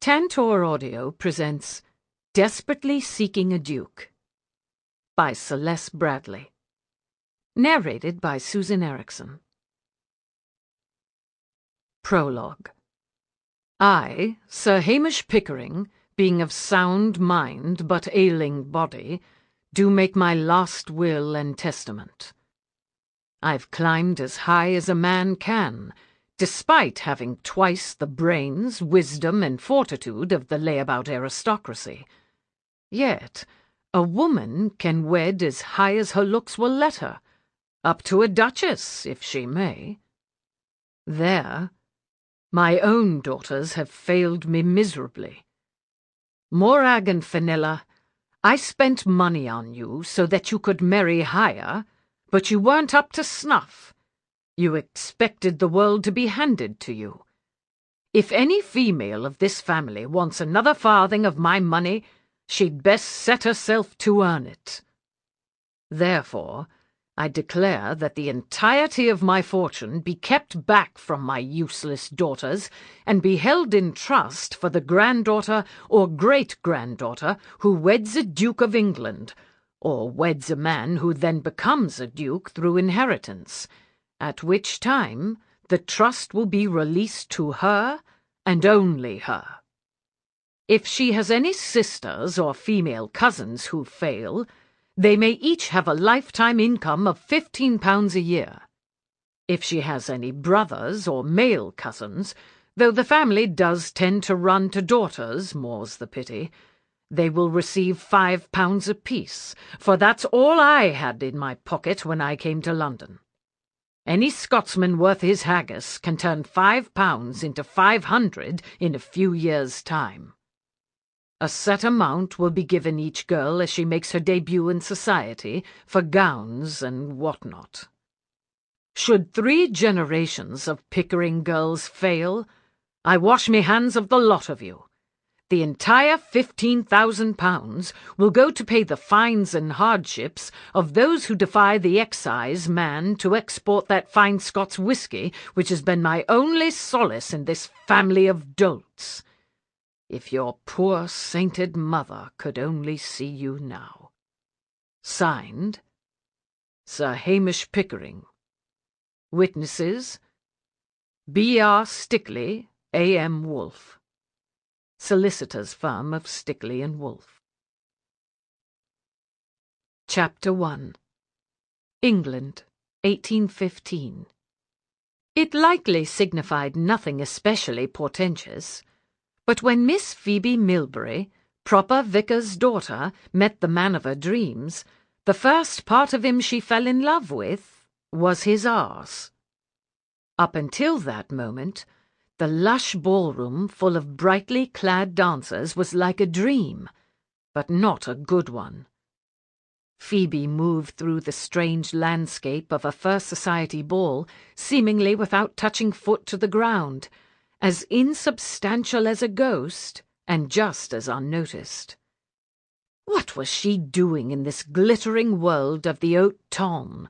Tantor Audio presents Desperately Seeking a Duke by Celeste Bradley. Narrated by Susan Ericksen. Prologue. I, Sir Hamish Pickering, being of sound mind but ailing body, do make my last will and testament. I've climbed as high as a man can, despite having twice the brains, wisdom, and fortitude of the layabout aristocracy. Yet a woman can wed as high as her looks will let her, up to a duchess, if she may. There, my own daughters have failed me miserably. Morag and Fenella, I spent money on you so that you could marry higher, but you weren't up to snuff. You expected the world to be handed to you. If any female of this family wants another farthing of my money, she'd best set herself to earn it. Therefore, I declare that the entirety of my fortune be kept back from my useless daughters, and be held in trust for the granddaughter or great-granddaughter who weds a Duke of England, or weds a man who then becomes a duke through inheritance, at which time the trust will be released to her and only her. If she has any sisters or female cousins who fail, they may each have a lifetime income of £15 a year. If she has any brothers or male cousins, though the family does tend to run to daughters, more's the pity, they will receive £5 apiece, for that's all I had in my pocket when I came to London. Any Scotsman worth his haggis can turn £5 into 500 in a few years' time. A set amount will be given each girl as she makes her debut in society for gowns and what-not. Should 3 generations of Pickering girls fail, I wash me hands of the lot of you. The entire £15,000 will go to pay the fines and hardships of those who defy the excise man to export that fine Scots whisky which has been my only solace in this family of dolts. If your poor sainted mother could only see you now. Signed, Sir Hamish Pickering. Witnesses, B.R. Stickley, A.M. Wolfe. Solicitors' firm of Stickley and Wolfe. Chapter 1. England, 1815. It likely signified nothing especially portentous, but when Miss Phoebe Millbury, proper vicar's daughter, met the man of her dreams, the first part of him she fell in love with was his arse. Up until that moment, the lush ballroom full of brightly clad dancers was like a dream, but not a good one. Phoebe moved through the strange landscape of a first society ball, seemingly without touching foot to the ground, as insubstantial as a ghost, and just as unnoticed. What was she doing in this glittering world of the haute ton?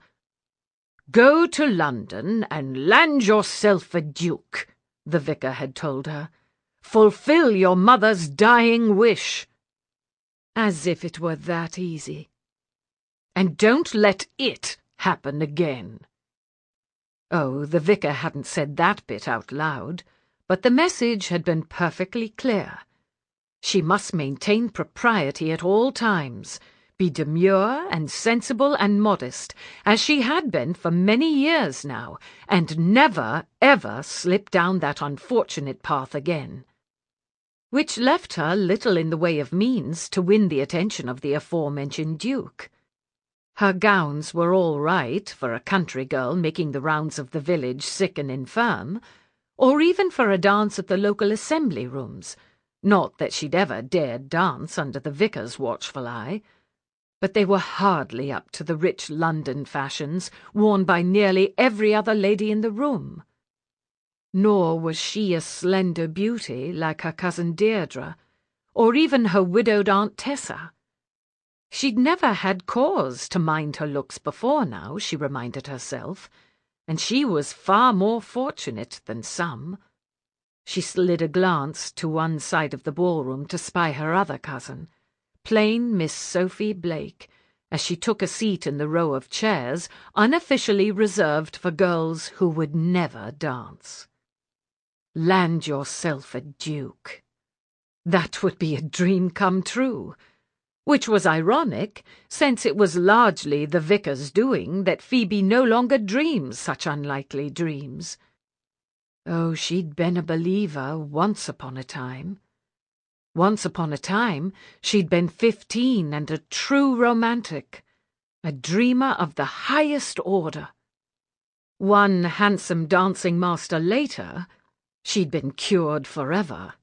"Go to London and land yourself a duke," the vicar had told her. "Fulfill your mother's dying wish." As if it were that easy. "And don't let it happen again." Oh, the vicar hadn't said that bit out loud, but the message had been perfectly clear. She must maintain propriety at all times, be demure and sensible and modest, as she had been for many years now, and never, ever slip down that unfortunate path again. Which left her little in the way of means to win the attention of the aforementioned Duke. Her gowns were all right for a country girl making the rounds of the village sick and infirm, or even for a dance at the local assembly rooms, not that she'd ever dared dance under the vicar's watchful eye, but they were hardly up to the rich London fashions worn by nearly every other lady in the room. Nor was she a slender beauty like her cousin Deirdre, or even her widowed Aunt Tessa. She'd never had cause to mind her looks before now, she reminded herself, and she was far more fortunate than some. She slid a glance to one side of the ballroom to spy her other cousin, plain Miss Sophie Blake, as she took a seat in the row of chairs unofficially reserved for girls who would never dance. Land yourself a duke. That would be a dream come true, which was ironic, since it was largely the vicar's doing that Phoebe no longer dreams such unlikely dreams. Oh, she'd been a believer once upon a time. Once upon a time, she'd been 15 and a true romantic, a dreamer of the highest order. One handsome dancing master later, she'd been cured forever.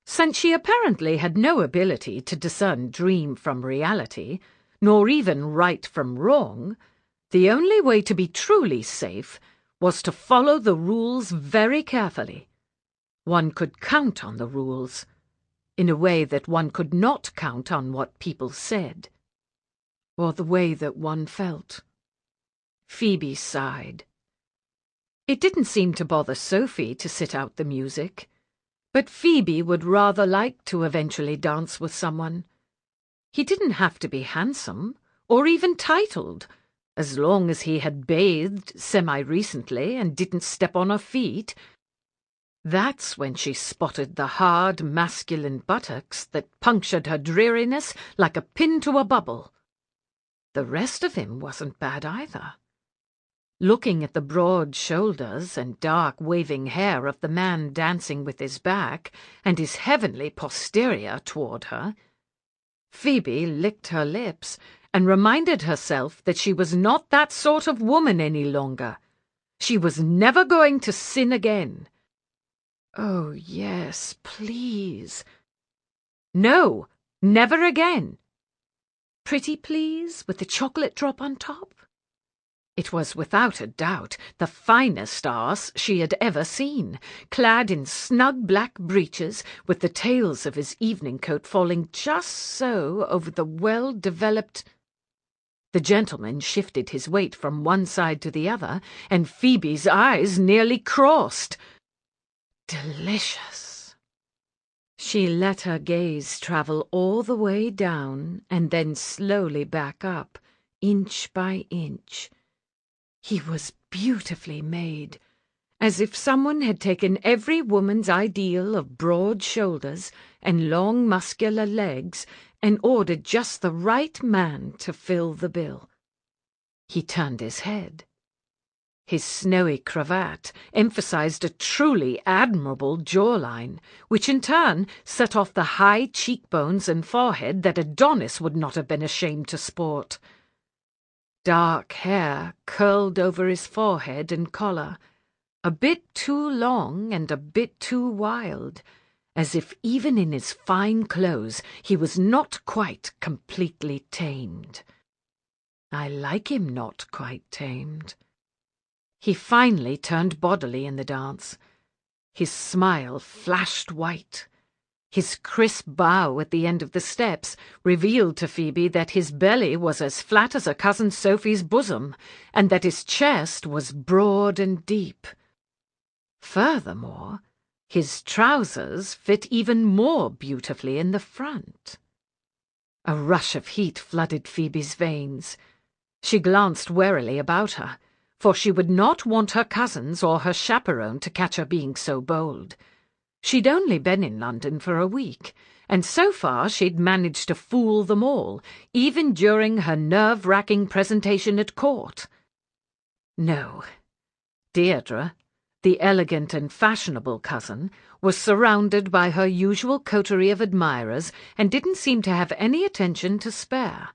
Since she apparently had no ability to discern dream from reality, nor even right from wrong, the only way to be truly safe was to follow the rules very carefully. One could count on the rules, in a way that one could not count on what people said, or the way that one felt. Phoebe sighed. It didn't seem to bother Sophie to sit out the music, but Phoebe would rather like to eventually dance with someone. He didn't have to be handsome, or even titled, as long as he had bathed semi-recently and didn't step on her feet. That's when she spotted the hard, masculine buttocks that punctured her dreariness like a pin to a bubble. The rest of him wasn't bad either. Looking at the broad shoulders and dark waving hair of the man dancing with his back and his heavenly posterior toward her, Phoebe licked her lips and reminded herself that she was not that sort of woman any longer. She was never going to sin again. Oh, yes, please. No, never again. Pretty please, with the chocolate drop on top? It was without a doubt the finest arse she had ever seen, clad in snug black breeches, with the tails of his evening coat falling just so over the well-developed... The gentleman shifted his weight from one side to the other, and Phoebe's eyes nearly crossed. Delicious. She let her gaze travel all the way down and then slowly back up, inch by inch. He was beautifully made, as if someone had taken every woman's ideal of broad shoulders and long muscular legs and ordered just the right man to fill the bill. He turned his head. His snowy cravat emphasized a truly admirable jawline, which in turn set off the high cheekbones and forehead that Adonis would not have been ashamed to sport. Dark hair curled over his forehead and collar, a bit too long and a bit too wild, as if even in his fine clothes he was not quite completely tamed. I like him not quite tamed. He finally turned bodily in the dance. His smile flashed white. His crisp bow at the end of the steps revealed to Phoebe that his belly was as flat as her cousin Sophie's bosom, and that his chest was broad and deep. Furthermore, his trousers fit even more beautifully in the front. A rush of heat flooded Phoebe's veins. She glanced warily about her, for she would not want her cousins or her chaperone to catch her being so bold. She'd only been in London for a week, and so far she'd managed to fool them all, even during her nerve-wracking presentation at court. No. Deirdre, the elegant and fashionable cousin, was surrounded by her usual coterie of admirers and didn't seem to have any attention to spare.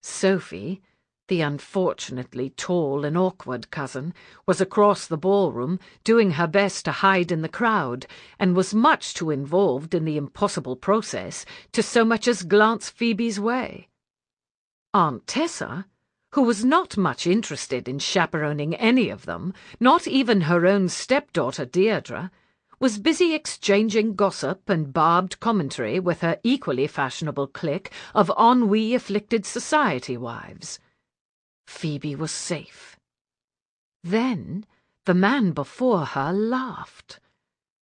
Sophie, the unfortunately tall and awkward cousin, was across the ballroom, doing her best to hide in the crowd, and was much too involved in the impossible process to so much as glance Phoebe's way. Aunt Tessa, who was not much interested in chaperoning any of them, not even her own stepdaughter Deirdre, was busy exchanging gossip and barbed commentary with her equally fashionable clique of ennui-afflicted society wives. Phoebe was safe. Then the man before her laughed.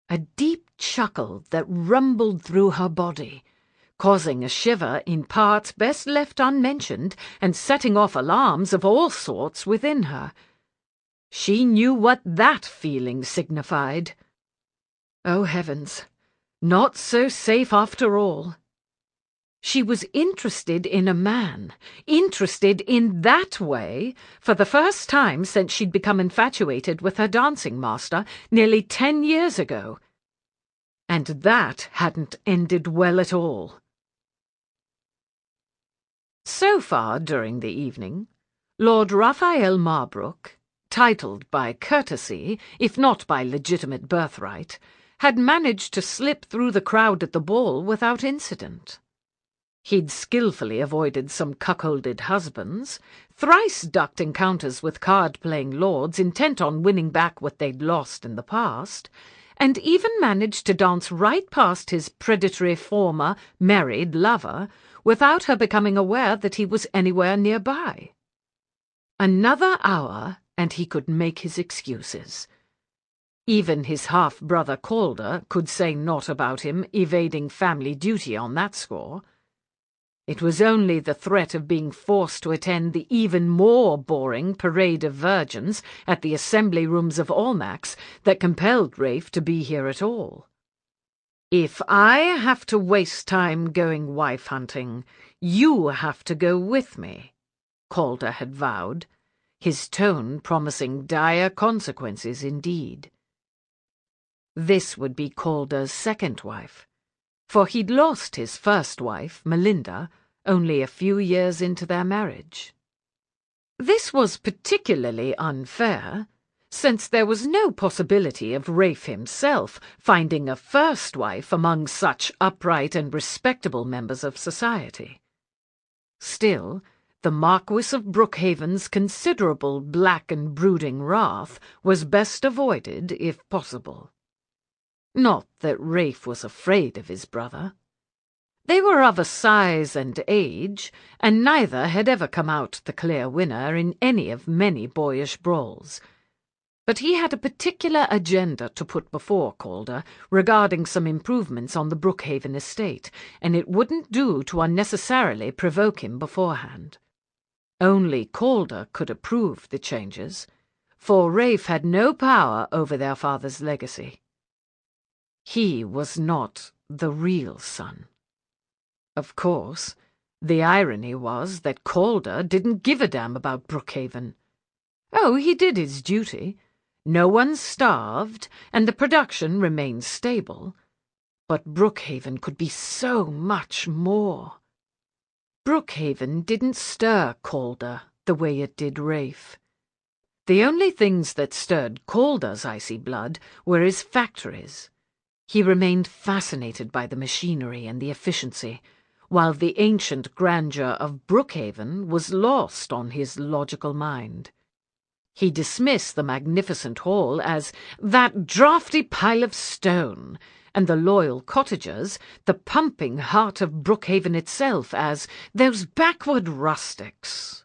a deep chuckle that rumbled through her body, causing a shiver in parts best left unmentioned and setting off alarms of all sorts within her. She knew what that feeling signified. Oh, heavens, not so safe after all. She was interested in a man, interested in that way, for the first time since she'd become infatuated with her dancing master nearly 10 years ago. And that hadn't ended well at all. So far during the evening, Lord Rafe Marbrook, titled by courtesy, if not by legitimate birthright, had managed to slip through the crowd at the ball without incident. He'd skillfully avoided some cuckolded husbands, thrice ducked encounters with card-playing lords intent on winning back what they'd lost in the past, and even managed to dance right past his predatory former married lover without her becoming aware that he was anywhere nearby. Another hour, and he could make his excuses. Even his half-brother Calder could say naught about him evading family duty on that score. It was only the threat of being forced to attend the even more boring parade of virgins at the assembly rooms of Almack's that compelled Rafe to be here at all. "If I have to waste time going wife-hunting, you have to go with me," Calder had vowed, his tone promising dire consequences indeed. This would be Calder's second wife, for he'd lost his first wife, Melinda, only a few years into their marriage. This was particularly unfair, since there was no possibility of Rafe himself finding a first wife among such upright and respectable members of society. Still, the Marquis of Brookhaven's considerable black and brooding wrath was best avoided if possible. Not that Rafe was afraid of his brother. They were of a size and age, and neither had ever come out the clear winner in any of many boyish brawls. But he had a particular agenda to put before Calder regarding some improvements on the Brookhaven estate, and it wouldn't do to unnecessarily provoke him beforehand. Only Calder could approve the changes, for Rafe had no power over their father's legacy. He was not the real son. Of course, the irony was that Calder didn't give a damn about Brookhaven. Oh, he did his duty. No one starved, and the production remained stable. But Brookhaven could be so much more. Brookhaven didn't stir Calder the way it did Rafe. The only things that stirred Calder's icy blood were his factories. He remained fascinated by the machinery and the efficiency, while the ancient grandeur of Brookhaven was lost on his logical mind. He dismissed the magnificent hall as that draughty pile of stone, and the loyal cottagers, the pumping heart of Brookhaven itself, as those backward rustics.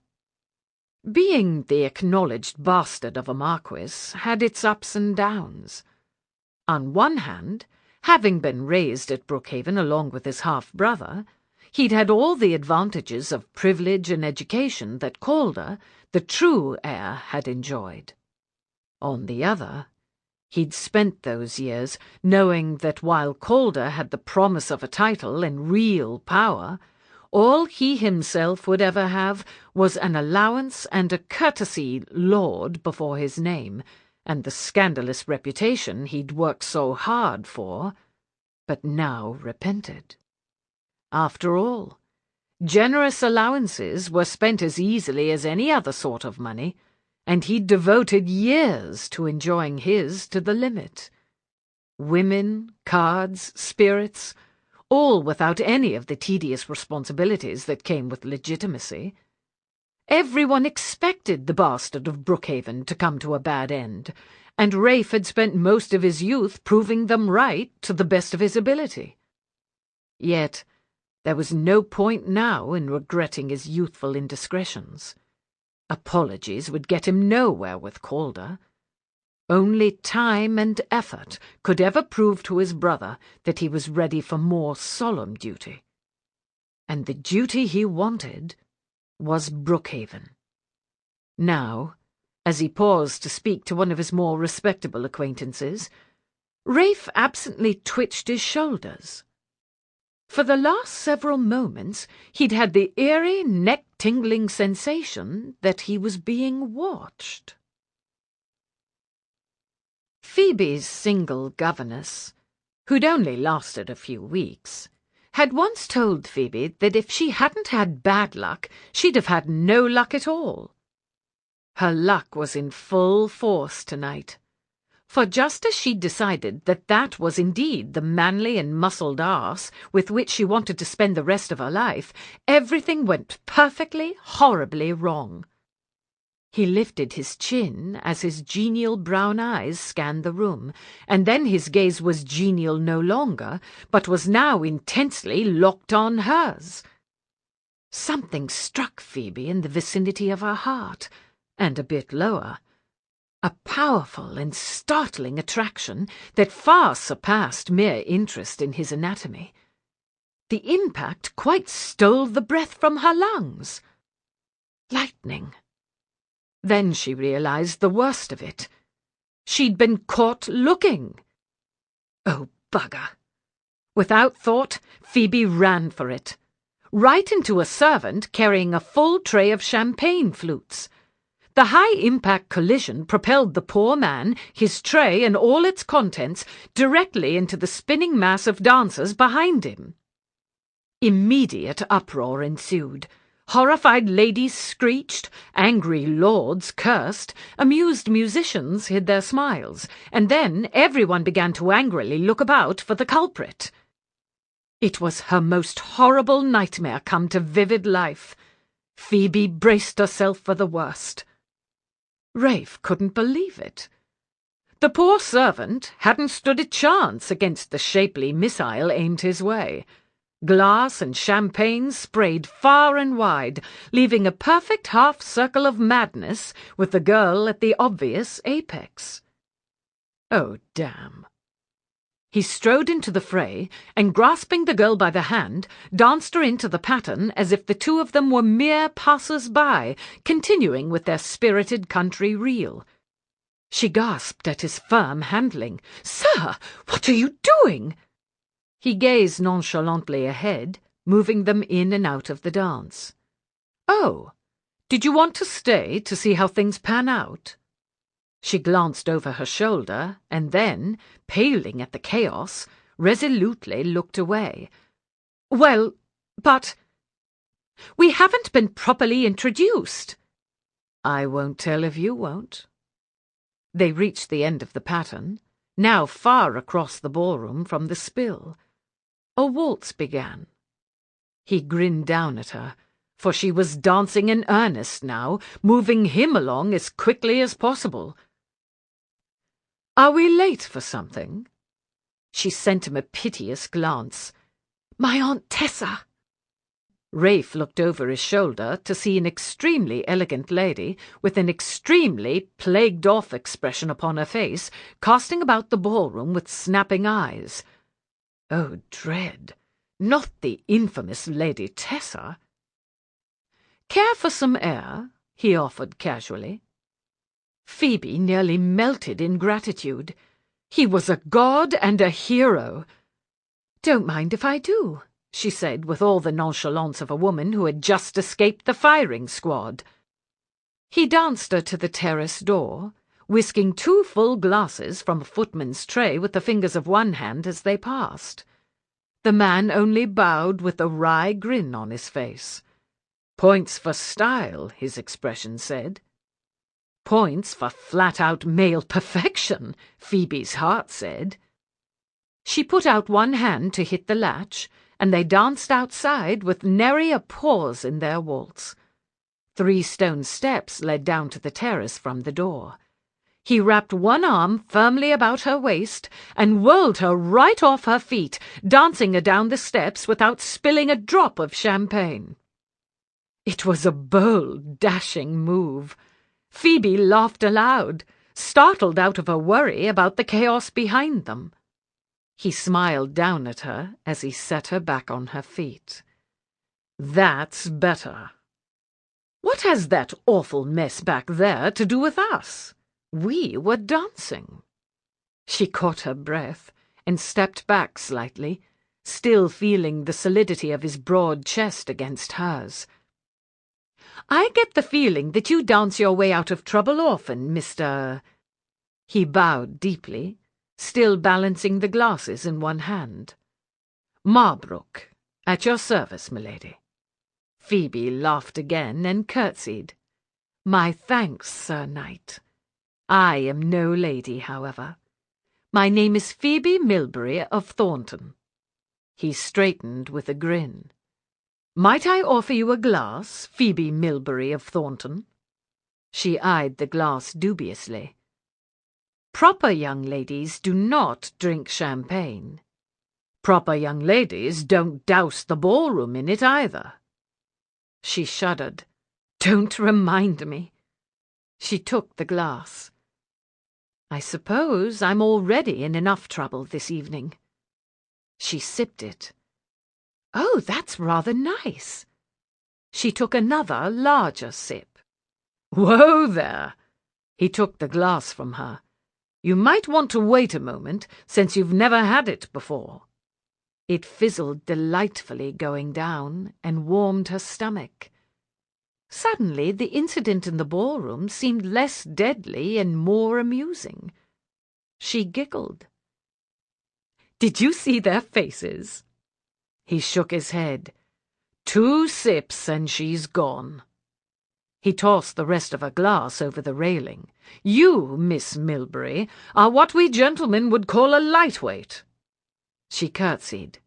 Being the acknowledged bastard of a marquis had its ups and downs. On one hand, having been raised at Brookhaven along with his half-brother, he'd had all the advantages of privilege and education that Calder, the true heir, had enjoyed. On the other, he'd spent those years knowing that while Calder had the promise of a title and real power, all he himself would ever have was an allowance and a courtesy lord before his name, and the scandalous reputation he'd worked so hard for, but now repented. After all, generous allowances were spent as easily as any other sort of money, and he'd devoted years to enjoying his to the limit. Women, cards, spirits, all without any of the tedious responsibilities that came with legitimacy. Everyone expected the bastard of Brookhaven to come to a bad end, and Rafe had spent most of his youth proving them right to the best of his ability. Yet there was no point now in regretting his youthful indiscretions. Apologies would get him nowhere with Calder. Only time and effort could ever prove to his brother that he was ready for more solemn duty. And the duty he wanted was Brookhaven. Now, as he paused to speak to one of his more respectable acquaintances, Rafe absently twitched his shoulders. For the last several moments he'd had the eerie, neck-tingling sensation that he was being watched. Phoebe's single governess, who'd only lasted a few weeks, had once told Phoebe that if she hadn't had bad luck, she'd have had no luck at all. Her luck was in full force tonight, for just as she'd decided that that was indeed the manly and muscled arse with which she wanted to spend the rest of her life, everything went perfectly, horribly wrong. He lifted his chin as his genial brown eyes scanned the room, and then his gaze was genial no longer, but was now intensely locked on hers. Something struck Phoebe in the vicinity of her heart, and a bit lower. A powerful and startling attraction that far surpassed mere interest in his anatomy. The impact quite stole the breath from her lungs. Lightning. Then she realized the worst of it. She'd been caught looking. Oh, bugger. Without thought, Phoebe ran for it. Right into a servant carrying a full tray of champagne flutes. The high-impact collision propelled the poor man, his tray and all its contents, directly into the spinning mass of dancers behind him. Immediate uproar ensued. Horrified ladies screeched, angry lords cursed, amused musicians hid their smiles, and then everyone began to angrily look about for the culprit. It was her most horrible nightmare come to vivid life. Phoebe braced herself for the worst. Rafe couldn't believe it. The poor servant hadn't stood a chance against the shapely missile aimed his way. Glass and champagne sprayed far and wide, leaving a perfect half-circle of madness with the girl at the obvious apex. Oh, damn. He strode into the fray, and grasping the girl by the hand, danced her into the pattern as if the two of them were mere passers-by, continuing with their spirited country reel. She gasped at his firm handling. "Sir, what are you doing?" He gazed nonchalantly ahead, moving them in and out of the dance. "Oh, did you want to stay to see how things pan out?" She glanced over her shoulder, and then, paling at the chaos, resolutely looked away. "Well, but we haven't been properly introduced." "I won't tell if you won't." They reached the end of the pattern, now far across the ballroom from the spill. A waltz began. He grinned down at her, for she was dancing in earnest now, moving him along as quickly as possible. "Are we late for something?" She sent him a piteous glance. "My Aunt Tessa!" Rafe looked over his shoulder to see an extremely elegant lady, with an extremely plagued-off expression upon her face, casting about the ballroom with snapping eyes. Oh, dread! Not the infamous Lady Tessa. "Care for some air?" he offered casually. Phoebe nearly melted in gratitude. He was a god and a hero. "Don't mind if I do," she said with all the nonchalance of a woman who had just escaped the firing squad. He danced her to the terrace door, whisking 2 full glasses from a footman's tray with the fingers of one hand as they passed. The man only bowed with a wry grin on his face. "Points for style," his expression said. "Points for flat-out male perfection," Phoebe's heart said. She put out one hand to hit the latch, and they danced outside with nary a pause in their waltz. 3 stone steps led down to the terrace from the door. He wrapped one arm firmly about her waist and whirled her right off her feet, dancing her down the steps without spilling a drop of champagne. It was a bold, dashing move. Phoebe laughed aloud. startled out of her worry about the chaos behind them. He smiled down at her as he set her back on her feet. "That's better. What has that awful mess back there to do with us? We were dancing." She caught her breath and stepped back slightly, still feeling the solidity of his broad chest against hers. "I get the feeling that you dance your way out of trouble often, Mr. He bowed deeply, still balancing the glasses in one hand. "Marbrook, at your service, milady." Phoebe laughed again and curtsied. "My thanks, Sir Knight. I am no lady, however. My name is Phoebe Millbury of Thornton." He straightened with a grin. "Might I offer you a glass, Phoebe Millbury of Thornton?" She eyed the glass dubiously. "Proper young ladies do not drink champagne. Proper young ladies don't douse the ballroom in it either." She shuddered. "Don't remind me." She took the glass. "I suppose I'm already in enough trouble this evening." She sipped it. "Oh, that's rather nice." She took another, larger sip. "Whoa there!" He took the glass from her. "You might want to wait a moment, since you've never had it before." It fizzled delightfully going down and warmed her stomach. Suddenly the incident in the ballroom seemed less deadly and more amusing. She giggled. "Did you see their faces?" He shook his head. "2 sips and she's gone." He tossed the rest of her glass over the railing. "You, Miss Millbury, are what we gentlemen would call a lightweight." She curtsied.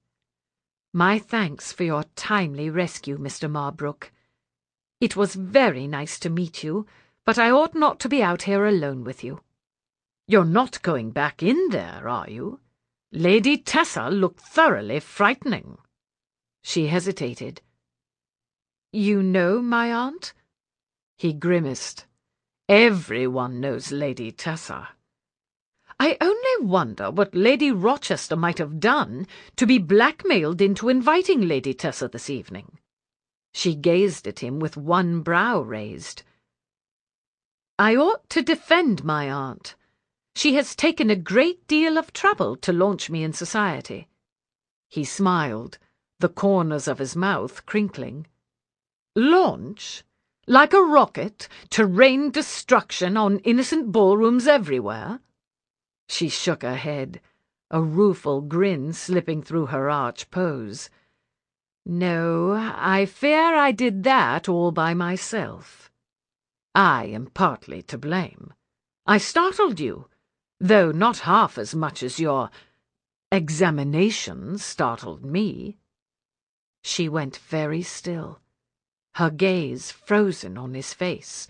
"My thanks for your timely rescue, Mr. Marbrook. It was very nice to meet you, but I ought not to be out here alone with you." "You're not going back in there, are you? Lady Tessa looked thoroughly frightening." She hesitated. "You know my aunt?" He grimaced. "Everyone knows Lady Tessa. I only wonder what Lady Rochester might have done to be blackmailed into inviting Lady Tessa this evening." She gazed at him with one brow raised. "I ought to defend my aunt. She has taken a great deal of trouble to launch me in society." He smiled, the corners of his mouth crinkling. "Launch? Like a rocket, to rain destruction on innocent ballrooms everywhere?" She shook her head, a rueful grin slipping through her arch pose. "No, I fear I did that all by myself. I am partly to blame. I startled you, though not half as much as your examination startled me." She went very still, her gaze frozen on his face.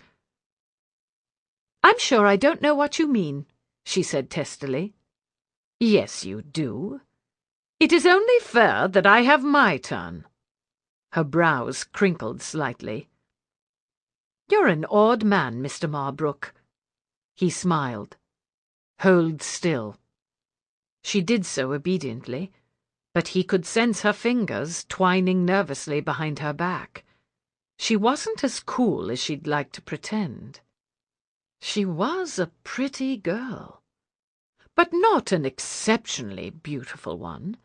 "I'm sure I don't know what you mean," she said testily. "Yes, you do. It is only fair that I have my turn." Her brows crinkled slightly. "You're an odd man, Mr. Marbrook." He smiled. "Hold still." She did so obediently, but he could sense her fingers twining nervously behind her back. She wasn't as cool as she'd like to pretend. She was a pretty girl, but not an exceptionally beautiful one.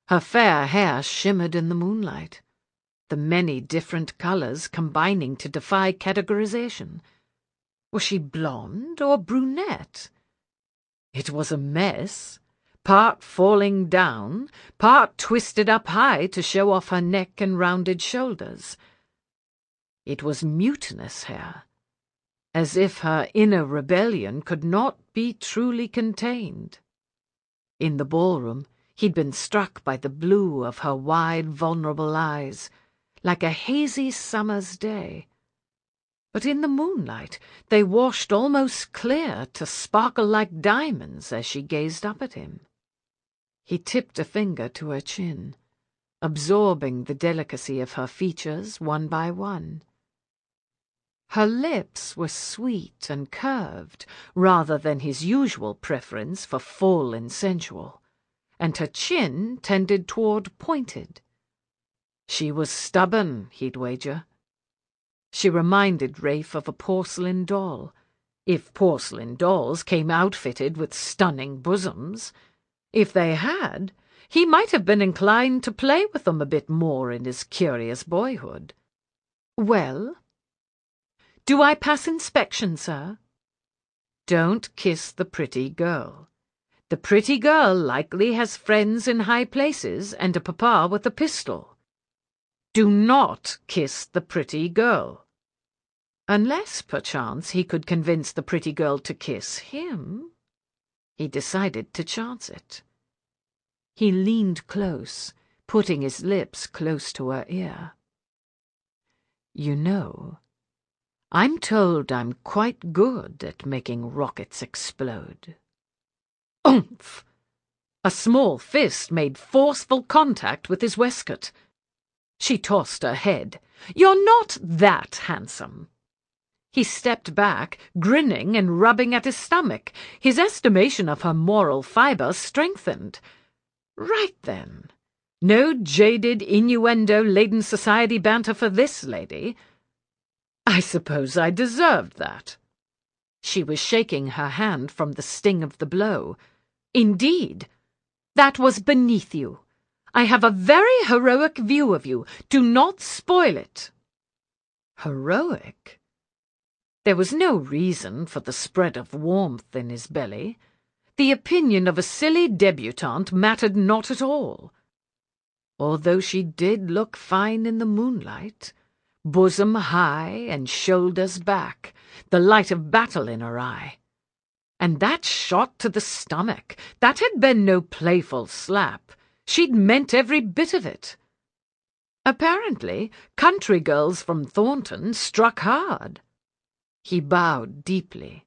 Her fair hair shimmered in the moonlight, the many different colors combining to defy categorization. Was she blonde or brunette? It was a mess, part falling down, part twisted up high to show off her neck and rounded shoulders. It was mutinous hair, as if her inner rebellion could not be truly contained. In the ballroom, he'd been struck by the blue of her wide, vulnerable eyes, like a hazy summer's day. But in the moonlight they washed almost clear to sparkle like diamonds as she gazed up at him. He tipped a finger to her chin, absorbing the delicacy of her features one by one. Her lips were sweet and curved, rather than his usual preference for full and sensual, and her chin tended toward pointed. She was stubborn, he'd wager. She reminded Rafe of a porcelain doll, if porcelain dolls came outfitted with stunning bosoms. If they had, he might have been inclined to play with them a bit more in his curious boyhood. "Well? Do I pass inspection, sir?" "Don't kiss the pretty girl. The pretty girl likely has friends in high places and a papa with a pistol. Do not kiss the pretty girl. Unless, perchance, he could convince the pretty girl to kiss him." He decided to chance it. He leaned close, putting his lips close to her ear. "You know, I'm told I'm quite good at making rockets explode." Oomph! A small fist made forceful contact with his waistcoat. She tossed her head. "You're not that handsome." He stepped back, grinning and rubbing at his stomach. His estimation of her moral fibre strengthened. Right then. No jaded, innuendo-laden society banter for this lady. I suppose I deserved that. She was shaking her hand from the sting of the blow. "Indeed. That was beneath you. I have a very heroic view of you. Do not spoil it." Heroic? There was no reason for the spread of warmth in his belly. The opinion of a silly debutante mattered not at all. Although she did look fine in the moonlight, bosom high and shoulders back, the light of battle in her eye. And that shot to the stomach, that had been no playful slap. She'd meant every bit of it. Apparently, country girls from Thornton struck hard. He bowed deeply.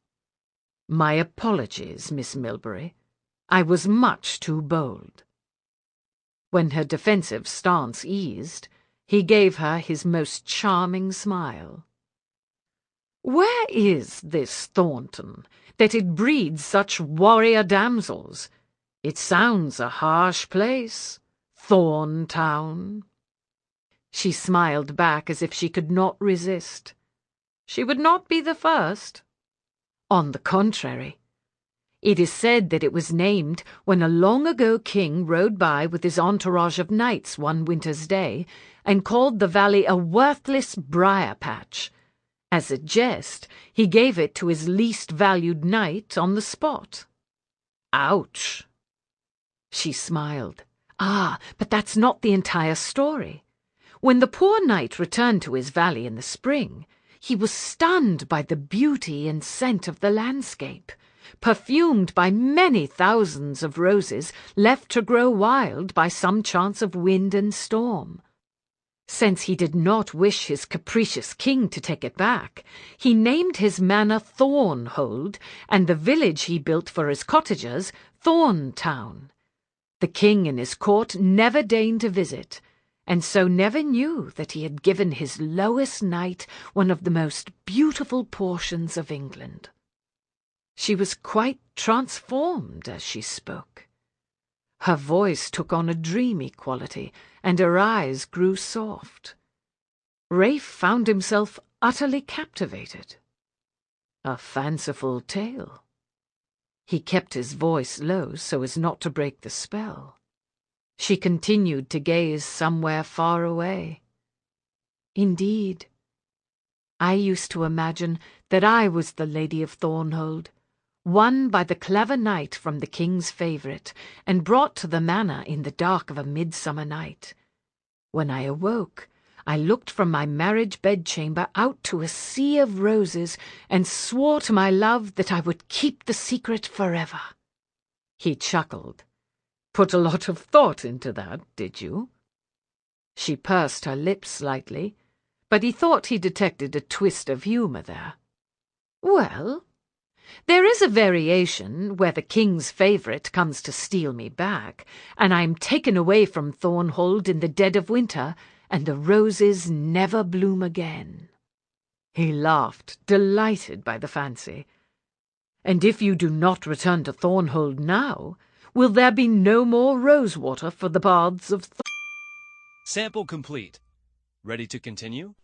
"My apologies, Miss Millbury. I was much too bold." When her defensive stance eased, he gave her his most charming smile. "Where is this Thornton, that it breeds such warrior damsels? It sounds a harsh place. Thorn Town." She smiled back as if she could not resist. She would not be the first. On the contrary, it is said that it was named when a long-ago king rode by with his entourage of knights one winter's day and called the valley a worthless briar-patch. As a jest, he gave it to his least valued knight on the spot. Ouch! She smiled. But that's not the entire story. When the poor knight returned to his valley in the spring, he was stunned by the beauty and scent of the landscape, perfumed by many thousands of roses left to grow wild by some chance of wind and storm. Since he did not wish his capricious king to take it back, he named his manor Thornhold, and the village he built for his cottagers Thorn Town. The king and his court never deigned to visit, and so never knew that he had given his lowest knight one of the most beautiful portions of England. She was quite transformed as she spoke. Her voice took on a dreamy quality, and her eyes grew soft. Rafe found himself utterly captivated. A fanciful tale. He kept his voice low so as not to break the spell. She continued to gaze somewhere far away. "Indeed, I used to imagine that I was the Lady of Thornhold, won by the clever knight from the king's favourite, and brought to the manor in the dark of a midsummer night. When I awoke, I looked from my marriage bedchamber out to a sea of roses, and swore to my love that I would keep the secret forever." He chuckled. "Put a lot of thought into that, did you?" She pursed her lips slightly, but he thought he detected a twist of humour there. "Well, there is a variation where the king's favourite comes to steal me back, and I am taken away from Thornhold in the dead of winter, and the roses never bloom again." He laughed, delighted by the fancy. "And if you do not return to Thornhold now, will there be no more rosewater for the bards of Sample complete. Ready to continue?